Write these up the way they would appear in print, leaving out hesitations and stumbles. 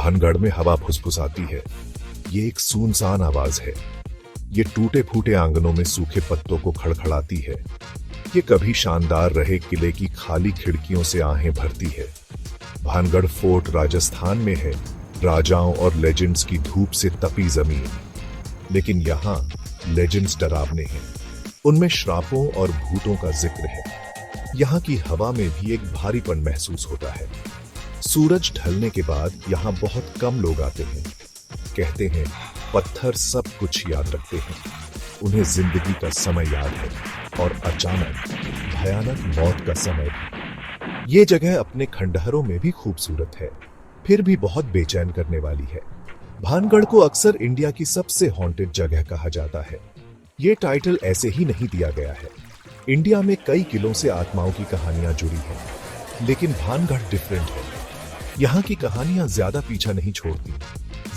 भानगढ़ में हवा फुसफुसाती है। ये एक सुनसान आवाज है। ये टूटे फूटे आंगनों में सूखे पत्तों को खड़खड़ाती है। ये कभी शानदार रहे किले की खाली खिड़कियों से आहें भरती है। भानगढ़ फोर्ट राजस्थान में है, राजाओं और लेजेंड्स की धूप से तपी जमीन। लेकिन यहाँ लेजेंड्स डरावने हैं। उनमें श्रापों और भूतों का जिक्र है। यहाँ की हवा में भी एक भारीपन महसूस होता है। सूरज ढलने के बाद यहाँ बहुत कम लोग आते हैं। कहते हैं पत्थर सब कुछ याद रखते हैं। उन्हें जिंदगी का समय याद है और अचानक भयानक मौत का समय भी। ये जगह अपने खंडहरों में भी खूबसूरत है, फिर भी बहुत बेचैन करने वाली है। भानगढ़ को अक्सर इंडिया की सबसे हॉन्टेड जगह कहा जाता है। ये टाइटल ऐसे ही नहीं दिया गया है। इंडिया में कई किलों से आत्माओं की कहानियां जुड़ी हैं, लेकिन भानगढ़ डिफरेंट है। यहाँ की कहानियां ज्यादा पीछा नहीं छोड़ती,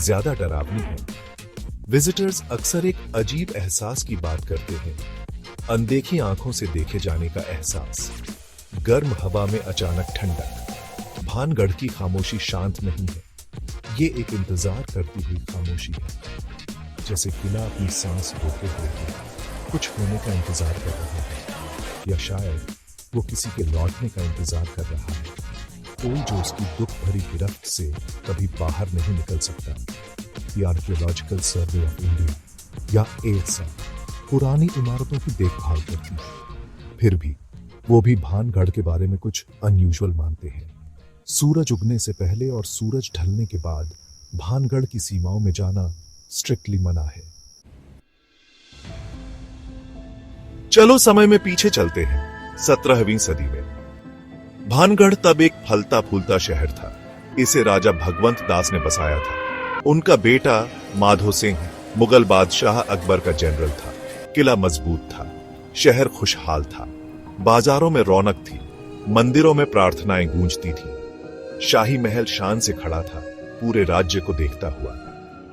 ज्यादा डरावनी है। विजिटर्स अक्सर एक अजीब एहसास की बात करते हैं, अनदेखी आंखों से देखे जाने का एहसास। गर्म हवा में अचानक ठंडक। भानगढ़ की खामोशी शांत नहीं है, ये एक इंतजार करती हुई खामोशी है। जैसे किला अपनी सांस रोके हुए कुछ होने का इंतजार कर रहा है, या शायद वो किसी के लौटने का इंतजार कर रहा है। कोई जो उसकी दुख भरी गिरफ्त से कभी बाहर नहीं निकल सकता। The archaeological survey of India या एएसआई पुरानी इमारतों की देखभाल करती है, फिर भी वो भी भानगढ़ के बारे में कुछ अनयूजुअल मानते हैं। सूरज उगने से पहले और सूरज ढलने के बाद भानगढ़ की सीमाओं में जाना स्ट्रिक्टली मना है। चलो समय में पीछे चलते हैं, 17वीं सदी में। भानगढ़ तब एक फलता फूलता शहर था। इसे राजा भगवंत दास ने बसाया था। उनका बेटा माधो सिंह मुगल बादशाह अकबर का जनरल था। किला मजबूत था, शहर खुशहाल था, बाजारों में रौनक थी, मंदिरों में प्रार्थनाएं गूंजती थी। शाही महल शान से खड़ा था, पूरे राज्य को देखता हुआ।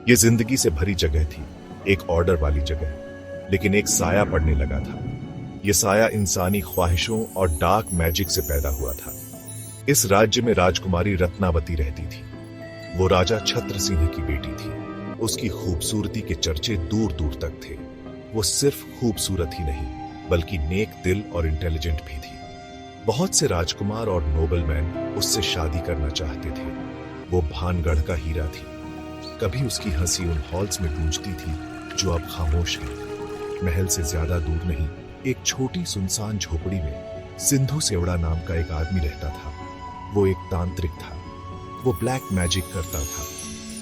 यह जिंदगी से भरी जगह थी, एक ऑर्डर वाली जगह। लेकिन एक साया पड़ने लगा था। यह साया इंसानी ख्वाहिशों और डार्क मैजिक से पैदा हुआ था। इस राज्य में राजकुमारी रत्नावती रहती थी। वो राजा छत्र सिंह की बेटी थी। उसकी खूबसूरती के चर्चे दूर दूर तक थे। वो सिर्फ खूबसूरत ही नहीं, बल्कि नेक दिल और इंटेलिजेंट भी थी। बहुत से राजकुमार और नोबलमैन उससे शादी करना चाहते थे। वो भानगढ़ का हीरा थी। कभी उसकी हंसी उन हॉल्स में गूंजती थी जो अब खामोश है। महल से ज्यादा दूर नहीं, एक छोटी सुनसान झोपड़ी में सिंधु सेवड़ा नाम का एक आदमी रहता था। वो एक तांत्रिक था। वो ब्लैक मैजिक करता था।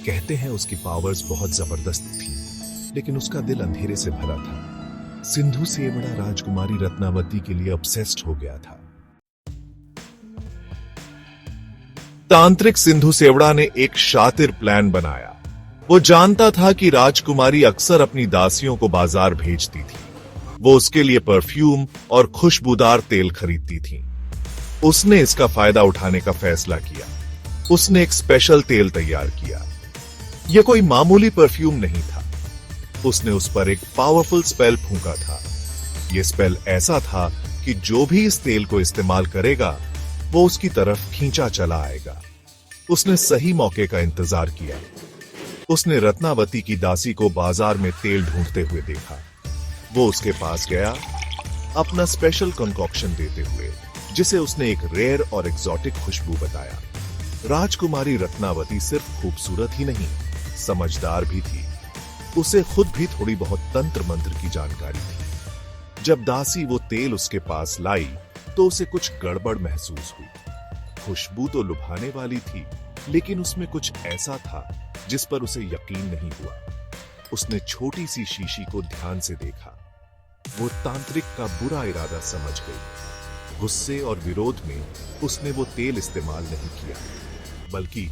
कहते हैं उसकी पावर्स बहुत जबरदस्त थी, लेकिन उसका दिल अंधेरे से भरा था। सिंधु सेवड़ा राजकुमारी रत्नावती के लिए ऑब्सेस्ड हो गया था। तांत्रिक सिंधु सेवड़ा ने एक शातिर प्लान बनाया। वो जानता था कि राजकुमारी अक्सर अपनी दासियों को बाजार भेजती थी। वो उसके लिए परफ्यूम और खुशबूदार तेल खरीदती थी। उसने इसका फायदा उठाने का फैसला किया। उसने एक स्पेशल तेल तैयार किया। यह कोई मामूली परफ्यूम नहीं था। उसने उस पर एक पावरफुल स्पेल फूंका था। यह स्पेल ऐसा था कि जो भी इस तेल को इस्तेमाल करेगा, वो उसकी तरफ खींचा चला आएगा। उसने सही मौके का इंतजार किया। उसने रत्नावती की दासी को बाजार में तेल ढूंढते हुए देखा। वो उसके पास गया, अपना स्पेशल कंकॉक्शन देते हुए, जिसे उसने एक रेयर और एक्सोटिक खुशबू बताया। राजकुमारी रत्नावती सिर्फ खूबसूरत ही नहीं, समझदार भी थी। उसे खुद भी थोड़ी बहुत तंत्र मंत्र की जानकारी थी। जब दासी वो तेल उसके पास लाई, तो उसे कुछ गड़बड़ महसूस हुई। खुशबू तो लुभाने वाली थी, लेकिन उसमें कुछ ऐसा था जिस पर उसे यकीन नहीं हुआ। उसने छोटी सी शीशी को ध्यान से देखा। वो तांत्रिक का बुरा इरादा समझ गई। गुस्से और विरोध में उसने वो तेल इस्तेमाल नहीं किया, बल्कि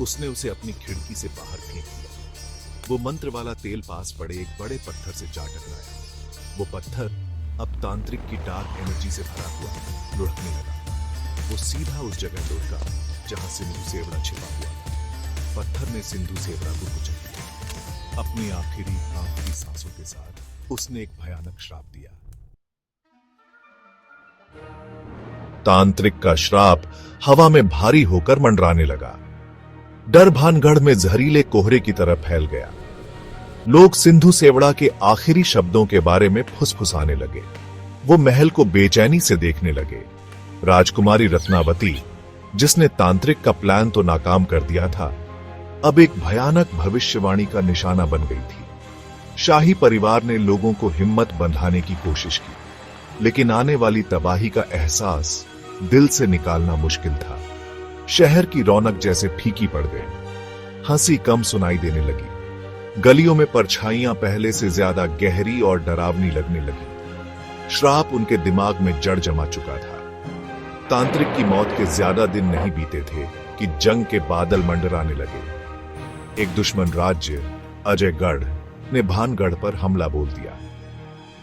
उसने उसे अपनी खिड़की से बाहर फेंक दिया। वो मंत्र वाला तेल पास पड़े एक बड़े पत्थर से जा टकराया। वो पत्थर अब तांत्रिक की डार्क एनर्जी से भरा हुआ लुढ़कने लगा। वो सीधा उस जगह लुढ़का जहां सिंधु सेवड़ा छिपा हुआ था। पत्थर ने सिंधु सेवड़ा को कुचल दिया। अपनी आखिरी सांसों के साथ उसने एक भयानक श्राप दिया। तांत्रिक का श्राप हवा में भारी होकर मंडराने लगा। डर भानगढ़ में जहरीले कोहरे की तरह फैल गया। लोग सिंधु सेवड़ा के आखिरी शब्दों के बारे में फुसफुसाने लगे। वो महल को बेचैनी से देखने लगे। राजकुमारी रत्नावती, जिसने तांत्रिक का प्लान तो नाकाम कर दिया था, अब एक भयानक भविष्यवाणी का निशाना बन गई थी। शाही परिवार ने लोगों को हिम्मत बंधाने की कोशिश की, लेकिन आने वाली तबाही का एहसास दिल से निकालना मुश्किल था। शहर की रौनक जैसे फीकी पड़ गई। हंसी कम सुनाई देने लगी। गलियों में परछाइयां पहले से ज्यादा गहरी और डरावनी लगने लगी। श्राप उनके दिमाग में जड़ जमा चुका था। तांत्रिक की मौत के ज्यादा दिन नहीं बीते थे कि जंग के बादल मंडराने लगे। एक दुश्मन राज्य अजयगढ़ ने भानगढ़ पर हमला बोल दिया।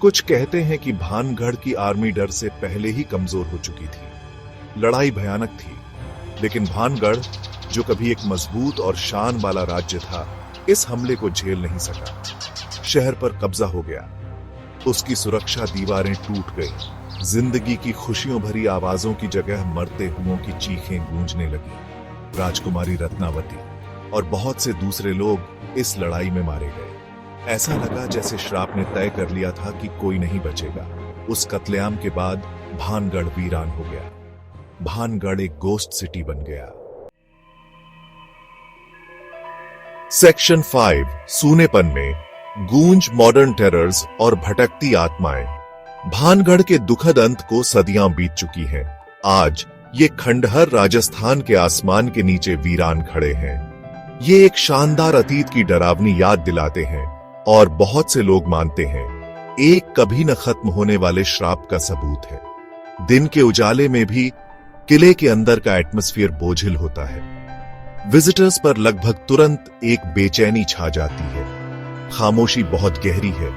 कुछ कहते हैं कि भानगढ़ की आर्मी डर से पहले ही कमजोर हो चुकी थी। लड़ाई भयानक थी, लेकिन भानगढ़, जो कभी एक मजबूत और शान वाला राज्य था, इस हमले को झेल नहीं सका। शहर पर कब्जा हो गया। उसकी सुरक्षा दीवारें टूट गई। जिंदगी की खुशियों भरी आवाजों की जगह मरते हुओं की चीखें गूंजने लगी। राजकुमारी रत्नावती और बहुत से दूसरे लोग इस लड़ाई में मारे गए। ऐसा लगा जैसे श्राप ने तय कर लिया था कि कोई नहीं बचेगा। उस कत्लेआम के बाद भानगढ़ वीरान हो गया। भानगढ़ एक गोस्ट सिटी बन गया। सेक्शन 5 सूनेपन में गूंज मॉडर्न टेरर्स और भटकती आत्माएं। भानगढ़ के दुखद अंत को सदियां बीत चुकी हैं। आज ये खंडहर राजस्थान के आसमान के नीचे वीरान खड़े हैं। ये एक शानदार अतीत की डरावनी याद दिलाते हैं और बहुत से लोग मानते हैं एक कभी न खत्म होने वाले श्राप का सबूत है। दिन के उजाले में भी किले के अंदर का एटमॉस्फेयर बोझिल होता है। विजिटर्स पर लगभग तुरंत एक बेचैनी छा जाती है। खामोशी बहुत गहरी है,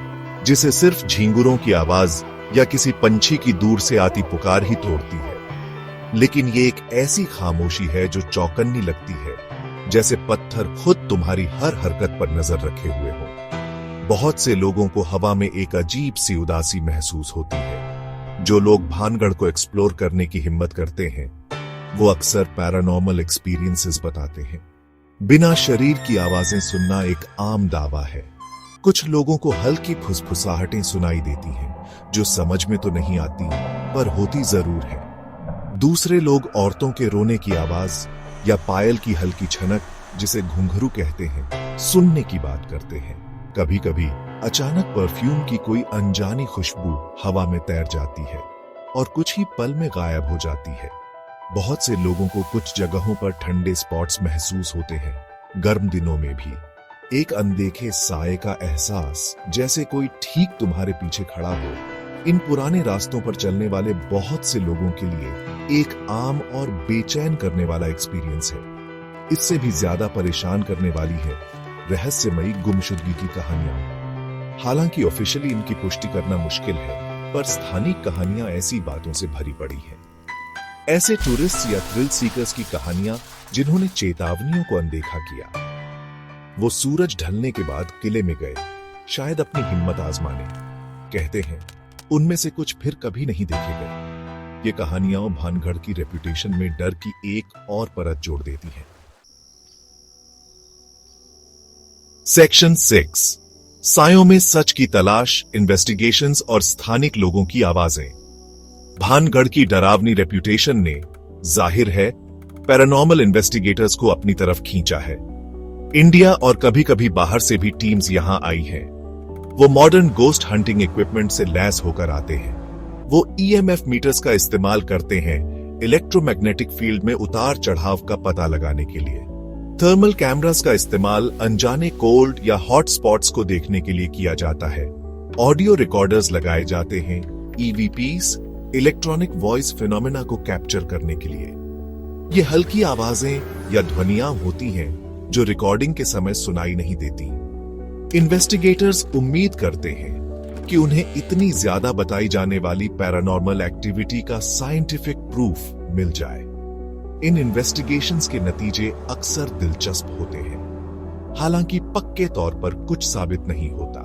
जिसे सिर्फ झींगुरों की आवाज या किसी पंछी की दूर से आती पुकार ही तोड़ती है। लेकिन ये एक ऐसी खामोशी है जो चौकन्नी लगती है, जैसे पत्थर खुद तुम्हारी हर हरकत पर नजर रखे हुए हो। बहुत से लोगों को हवा में एक अजीब सी उदासी महसूस होती है। जो लोग भानगढ़ को एक्सप्लोर करने की हिम्मत करते हैं, वो अक्सर पैरानॉर्मल एक्सपीरियंसेस बताते हैं। बिना शरीर की आवाजें सुनना एक आम दावा है। कुछ लोगों को हल्की फुसफुसाहटें सुनाई देती हैं, जो समझ में तो नहीं आती, पर होती जरूर है। दूसरे लोग औरतों के रोने की आवाज या पायल की हल्की छनक, जिसे घुंघरू कहते हैं, सुनने की बात करते हैं। कभी कभी अचानक परफ्यूम की कोई अनजानी खुशबू हवा में तैर जाती है और कुछ ही पल में गायब हो जाती है। बहुत से लोगों को कुछ जगहों पर ठंडे स्पॉट्स महसूस होते हैं। गर्म दिनों में भी एक अनदेखे साए का एहसास, जैसे कोई ठीक तुम्हारे पीछे खड़ा हो। इन पुराने रास्तों पर चलने वाले बहुत से लोगों के लिए एक आम और बेचैन करने वाला एक्सपीरियंस है। इससे भी ज्यादा परेशान करने वाली है रहस्यमयी गुमशुदगी की कहानियां। हालांकि ऑफिशियली इनकी पुष्टि करना मुश्किल है, पर स्थानिक कहानियां ऐसी बातों से भरी पड़ी हैं। ऐसे टूरिस्ट या थ्रिल सीकर्स की कहानियां जिन्होंने चेतावनियों को अनदेखा किया। वो सूरज ढलने के बाद किले में गए, शायद अपनी हिम्मत आजमाने। कहते हैं उनमें से कुछ फिर कभी नहीं देखे गए। ये कहानियां भानगढ़ की रेपुटेशन में डर की एक और परत जोड़ देती हैं। सेक्शन 6 सायों में सच की तलाश, इन्वेस्टिगेशंस और स्थानिक लोगों की आवाजें। भानगढ़ की डरावनी रेप्यूटेशन ने, जाहिर है, पैरानॉर्मल इन्वेस्टिगेटर्स को अपनी तरफ खींचा है। इंडिया और कभी कभी बाहर से भी टीम्स यहां आई हैं। वो मॉडर्न गोस्ट हंटिंग इक्विपमेंट से लैस होकर आते हैं। वो ईएमएफ मीटर्स का इस्तेमाल करते हैं इलेक्ट्रोमैग्नेटिक फील्ड में उतार चढ़ाव का पता लगाने के लिए। थर्मल कैमरास का इस्तेमाल अनजाने कोल्ड या हॉट स्पॉट्स को देखने के लिए किया जाता है। ऑडियो रिकॉर्डर्स लगाए जाते हैं ईवीपीस, इलेक्ट्रॉनिक वॉइस फिनोमेना को कैप्चर करने के लिए। ये हल्की आवाजें या ध्वनियां होती हैं जो रिकॉर्डिंग के समय सुनाई नहीं देती। इन्वेस्टिगेटर्स उम्मीद करते हैं कि उन्हें इतनी ज्यादा बताई जाने वाली पैरानॉर्मल एक्टिविटी का साइंटिफिक प्रूफ मिल जाए। इन इन्वेस्टिगेशंस के नतीजे अक्सर दिलचस्प होते हैं, हालांकि पक्के तौर पर कुछ साबित नहीं होता।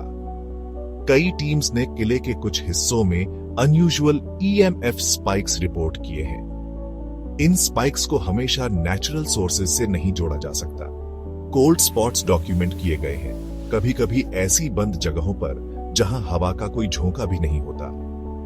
कई टीम्स ने किले के कुछ हिस्सों में अनयूजुअल ईएमएफ स्पाइक्स रिपोर्ट किए हैं। इन स्पाइक्स को हमेशा नेचुरल सोर्सेज से नहीं जोड़ा जा सकता। कोल्ड स्पॉट्स डॉक्यूमेंट किए गए हैं, कभी कभी ऐसी बंद जगहों पर जहां हवा का कोई झोंका भी नहीं होता।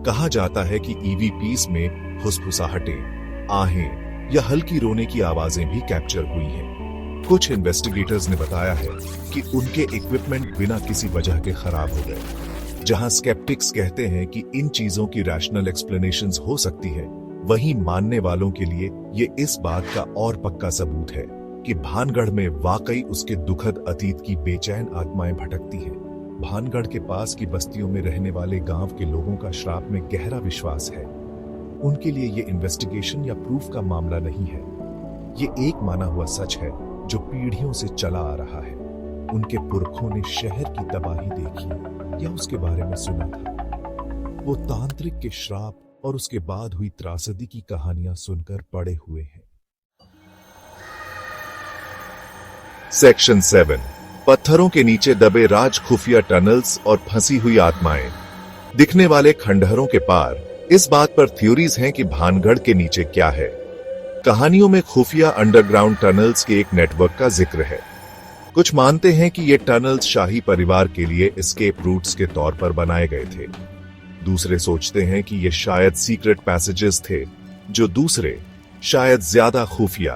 कहा जाता है कि ईवीपीस में फुसफुसाहटें, आहें या हल्की रोने की आवाजें भी कैप्चर हुई हैं। कुछ इन्वेस्टिगेटर्स ने बताया है कि उनके इक्विपमेंट बिना किसी वजह के खराब हो गए। जहां स्केप्टिक्स कहते हैं कि इन चीजों की रैशनल एक्सप्लेनेशंस हो सकती है, वहीं मानने वालों के लिए ये इस बात का और पक्का सबूत है कि भानगढ़ में वाकई उसके दुखद अतीत की बेचैन आत्माएं भटकती हैं। भानगढ़ के पास की बस्तियों में रहने वाले गांव के लोगों का श्राप में गहरा विश्वास है। उनके लिए ये इन्वेस्टिगेशन या प्रूफ का मामला नहीं है, ये एक माना हुआ सच है जो पीढ़ियों से चला आ रहा है। उनके पुरखों ने शहर की तबाही देखी या उसके बारे में सुना था। वो तांत्रिक के श्राप और उसके बाद हुई त्रासदी की कहानियां सुनकर पड़े हुए हैं। सेक्शन 7, पत्थरों के नीचे दबे राज खुफिया टनल्स और फंसी हुई आत्माएं। दिखने वाले खंडहरों के पार इस बात पर थ्योरीज हैं कि भानगढ़ के नीचे क्या है। कहानियों में खुफिया अंडरग्राउंड टनल्स के एक नेटवर्क का जिक्र है। कुछ मानते हैं कि ये टनल्स शाही परिवार के लिए एस्केप रूट्स के तौर पर बनाए गए थे। दूसरे सोचते हैं कि ये शायद सीक्रेट पैसेजेस थे जो दूसरे, शायद ज्यादा खुफिया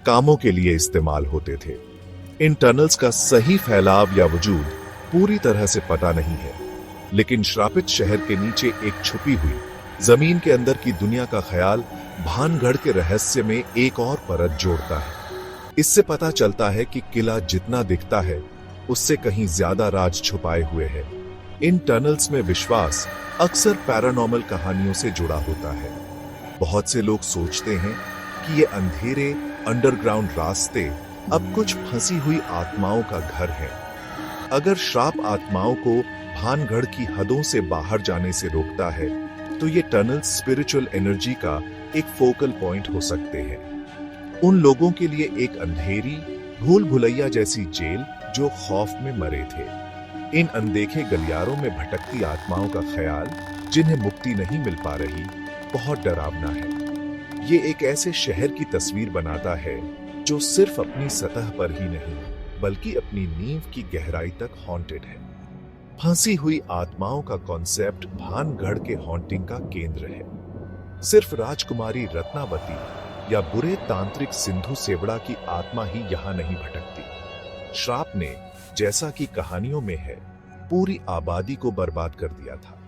कामों के लिए इस्तेमाल होते थे। इन टनल्स का सही फैलाव या वजूद पूरी तरह से पता नहीं है, लेकिन श्रापित शहर के नीचे एक छुपी हुई जमीन के अंदर की दुनिया का ख्याल भानगढ़ के रहस्य में एक और परत जोड़ता है। इससे पता चलता है कि किला जितना दिखता है उससे कहीं ज्यादा राज छुपाए हुए हैं। इन टनल्स में विश्वास अक्सर पैरानॉर्मल कहानियों से जुड़ा होता है। बहुत से लोग सोचते हैं कि ये अंधेरे अंडरग्राउंड रास्ते अब कुछ फंसी हुई आत्माओं का घर है। अगर श्राप आत्माओं को भानगढ़ की हदों से बाहर जाने से रोकता है, तो ये टनल स्पिरिचुअल एनर्जी का एक फोकल पॉइंट हो सकते हैं। उन लोगों के लिए एक अंधेरी भूल भुलैया जैसी जेल जो खौफ में मरे थे। इन अनदेखे गलियारों में भटकती आत्माओं का ख्याल, जिन्हें मुक्ति नहीं मिल पा रही, बहुत डरावना है। ये एक ऐसे शहर की तस्वीर बनाता है जो सिर्फ अपनी सतह पर ही नहीं, बल्कि अपनी नींव की गहराई तक हॉन्टेड है। फंसी हुई आत्माओं का कॉन्सेप्ट भानगढ़ के हॉन्टिंग का केंद्र है। सिर्फ राजकुमारी रत्नावती या बुरे तांत्रिक सिंधु सेवड़ा की आत्मा ही यहां नहीं भटकती। श्राप ने, जैसा कि कहानियों में है, पूरी आबादी को बर्बाद कर दिया था।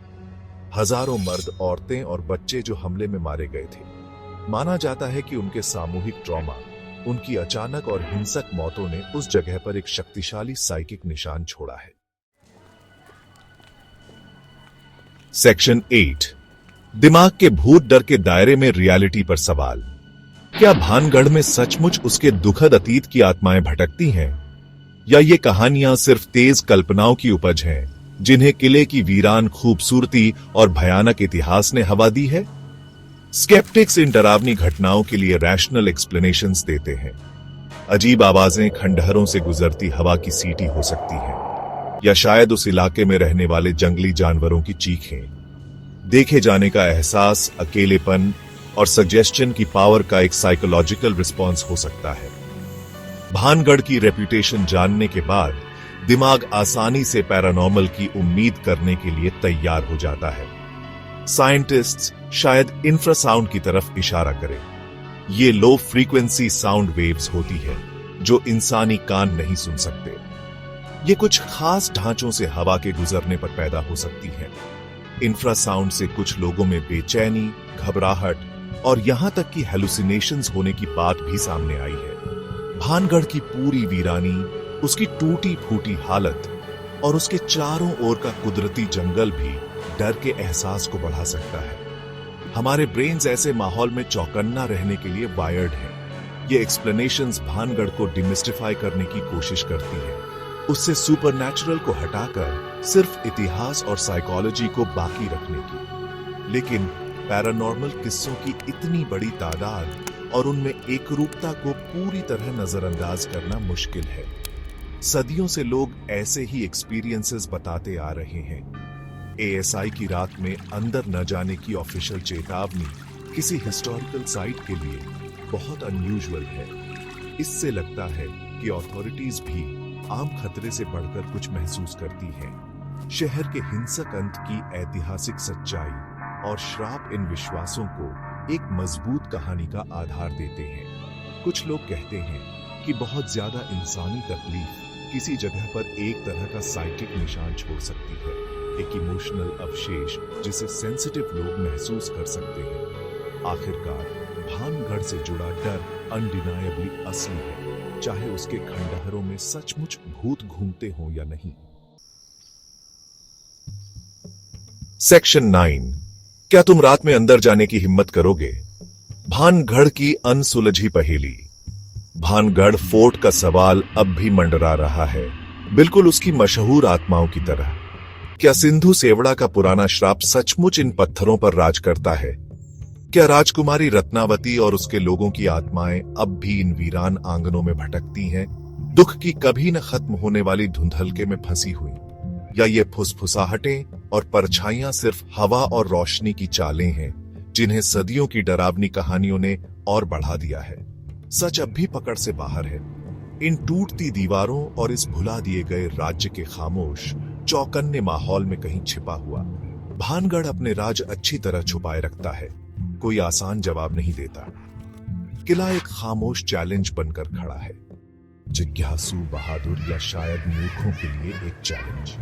हजारों मर्द, औरतें और बच्चे जो हमले में मारे गए थे। माना जाता है कि उनके सामूहिक ट्रॉमा, उनकी अचानक और हिंसक मौतों ने उस जगह पर एक शक्तिशाली साइकिक निशान छोड़ा है। सेक्शन 8, दिमाग के भूत डर के दायरे में रियलिटी पर सवाल। क्या भानगढ़ में सचमुच उसके दुखद अतीत की आत्माएं भटकती हैं, या ये कहानियां सिर्फ तेज कल्पनाओं की उपज हैं, जिन्हें किले की वीरान खूबसूरती और भयानक इतिहास ने हवा दी है? स्केप्टिक्स इन डरावनी घटनाओं के लिए रैशनल एक्सप्लेनेशंस देते हैं। अजीब आवाजें खंडहरों से गुजरती हवा की सीटी हो सकती हैं, या शायद उस इलाके में रहने वाले जंगली जानवरों की चीखें। देखे जाने का एहसास, अकेलेपन और सजेस्शन की पावर का एक साइकोलॉजिकल रिस्पॉन्स हो सकता है। भानगढ़ की रेपुटेशन जानने के बाद दिमाग आसानी से पैरानॉर्मल की उम्मीद करने के लिए तैयार हो जाता है। साइंटिस्ट्स शायद इंफ्रासाउंड की तरफ इशारा करें। ये लो फ्रीक्वेंसी साउंड वेव्स होती है जो इंसानी कान नहीं सुन सकते। ये कुछ खास ढांचों से हवा के गुजरने पर पैदा हो सकती है। इंफ्रासाउंड से कुछ लोगों में बेचैनी, घबराहट और यहां तक कि हेलुसिनेशंस होने की बात भी सामने आई है। भानगढ़ की पूरी वीरानी, उसकी टूटी फूटी हालत और उसके चारों ओर का कुदरती जंगल भी डर के एहसास को बढ़ा सकता है। हमारे ब्रेन्स ऐसे माहौल में चौकन्ना रहने के लिए वायर्ड हैं। ये एक्सप्लेनेशंस भानगढ़ को डिमिस्टिफाई करने की कोशिश करती है, उससे सुपरनैचुरल को हटाकर सिर्फ इतिहास और साइकोलॉजी को बाकी रखने की। लेकिन पैरानॉर्मल किस्सों की इतनी बड़ी तादाद और उनमें एकरूपता को पूरी तरह नजरअंदाज करना मुश्किल है। सदियों से लोग ऐसे ही एक्सपीरियंसेस बताते आ रहे हैं। एएसआई की रात में अंदर न जाने की ऑफिशियल चेतावनी किसी हिस्टोरिकल साइट के लिए बहुत अनयूजुअल है। इससे लगता है कि अथॉरिटीज भी आम खतरे से बढ़कर कुछ महसूस करती हैं। शहर के हिंसक अंत की ऐतिहासिक सच्चाई और श्राप इन विश्वासों को एक मजबूत कहानी का आधार देते हैं। कुछ लोग कहते हैं कि बहुत ज्यादा इंसानी तकलीफ किसी जगह पर एक तरह का साइकिक निशान छोड़ सकती है, एक इमोशनल अवशेष जिसे सेंसिटिव लोग महसूस कर सकते हैं। आखिरकार भानगढ़ से जुड़ा डर अनडिनायबली असली है, चाहे उसके खंडहरों में सचमुच भूत घूमते हों या नहीं। सेक्शन 9। क्या तुम रात में अंदर जाने की हिम्मत करोगे? भानगढ़ की अनसुलझी पहेली। भानगढ़ फोर्ट का सवाल अब भी मंडरा रहा है, बिल्कुल उसकी मशहूर आत्माओं की तरह। क्या सिंधु सेवड़ा का पुराना श्राप सचमुच इन पत्थरों पर राज करता है? क्या राजकुमारी रत्नावती और उसके लोगों की आत्माएं अब भी इन वीरान आंगनों में भटकती हैं, दुख की कभी न खत्म होने वाली धुंधलके में फंसी हुई? या ये फुसफुसाहटें और परछाइयां सिर्फ हवा और रोशनी की चालें हैं, जिन्हें सदियों की डरावनी कहानियों ने और बढ़ा दिया है? सच अब भी पकड़ से बाहर है। इन टूटती दीवारों और इस भुला दिए गए राज्य के खामोश चौकन्ने माहौल में कहीं छिपा हुआ भानगढ़ अपने राज अच्छी तरह छुपाए रखता है। कोई आसान जवाब नहीं देता। किला एक खामोश चैलेंज बनकर खड़ा है, जिज्ञासु, बहादुर या शायद मूर्खों के लिए एक चैलेंज।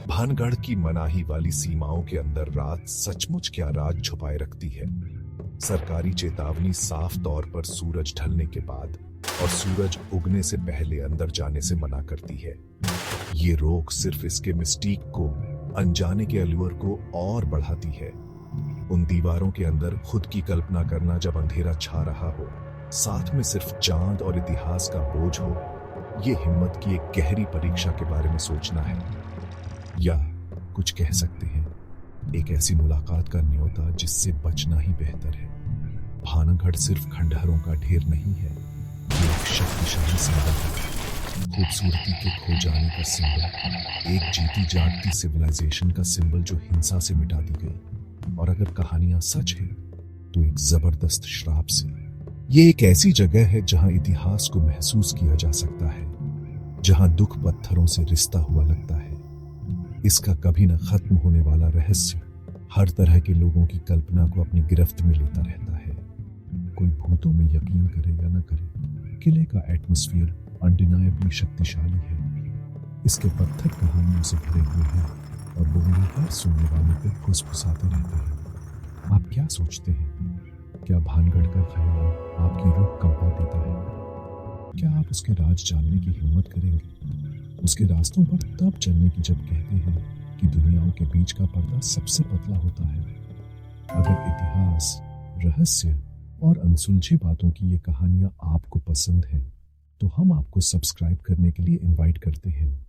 भानगढ़ की मनाही वाली सीमाओं के अंदर रात सचमुच क्या राज छुपाए रखती है? सरकारी चेतावनी साफ तौर पर सूरज ढलने के बाद और सूरज उगने से पहले अंदर जाने से मना करती है। ये रोक सिर्फ इसके मिस्टीक को, अनजाने के अल्लुअर को और बढ़ाती है। उन दीवारों के अंदर खुद की कल्पना करना जब अंधेरा छा रहा हो, साथ में सिर्फ चांद और इतिहास का बोझ हो, ये हिम्मत की एक गहरी परीक्षा के बारे में सोचना है। या कुछ कह सकते हैं, एक ऐसी मुलाकात का न्योता जिससे बचना ही बेहतर है। भानगढ़ सिर्फ खंडहरों का ढेर नहीं है, ये एक शक्तिशाली सिंबल है। खूबसूरती के खो जाने का सिंबल, एक जीती जागती सिविलाइजेशन का सिंबल जो हिंसा से मिटा दी गई। और अगर कहानियां सच है तो एक जबरदस्त श्राप से। ये एक ऐसी जगह है जहां इतिहास को महसूस किया जा सकता है, जहां दुख पत्थरों से रिश्ता हुआ लगता है। इसका कभी न खत्म होने वाला रहस्य हर तरह के लोगों की कल्पना को अपनी गिरफ्त में लेता रहता है। कोई भूतों में यकीन करे या न करे, किले का एटमॉस्फेयर अनडिनायबली शक्तिशाली है। इसके पत्थर कहानियों से भरे हुए हैं और वो हर सुनने वाले को फुसफुसाते रहते हैं। आप क्या सोचते हैं? क्या भानगढ़ का ख्याल आपकी रूह कंपा देता है? क्या आप उसके राज जानने की हिम्मत करेंगे? उसके रास्तों पर तब चलने की जब कहते हैं कि दुनियाओं के बीच का पर्दा सबसे पतला होता है। अगर इतिहास, रहस्य और अनसुलझी बातों की ये कहानियां आपको पसंद हैं, तो हम आपको सब्सक्राइब करने के लिए इनवाइट करते हैं।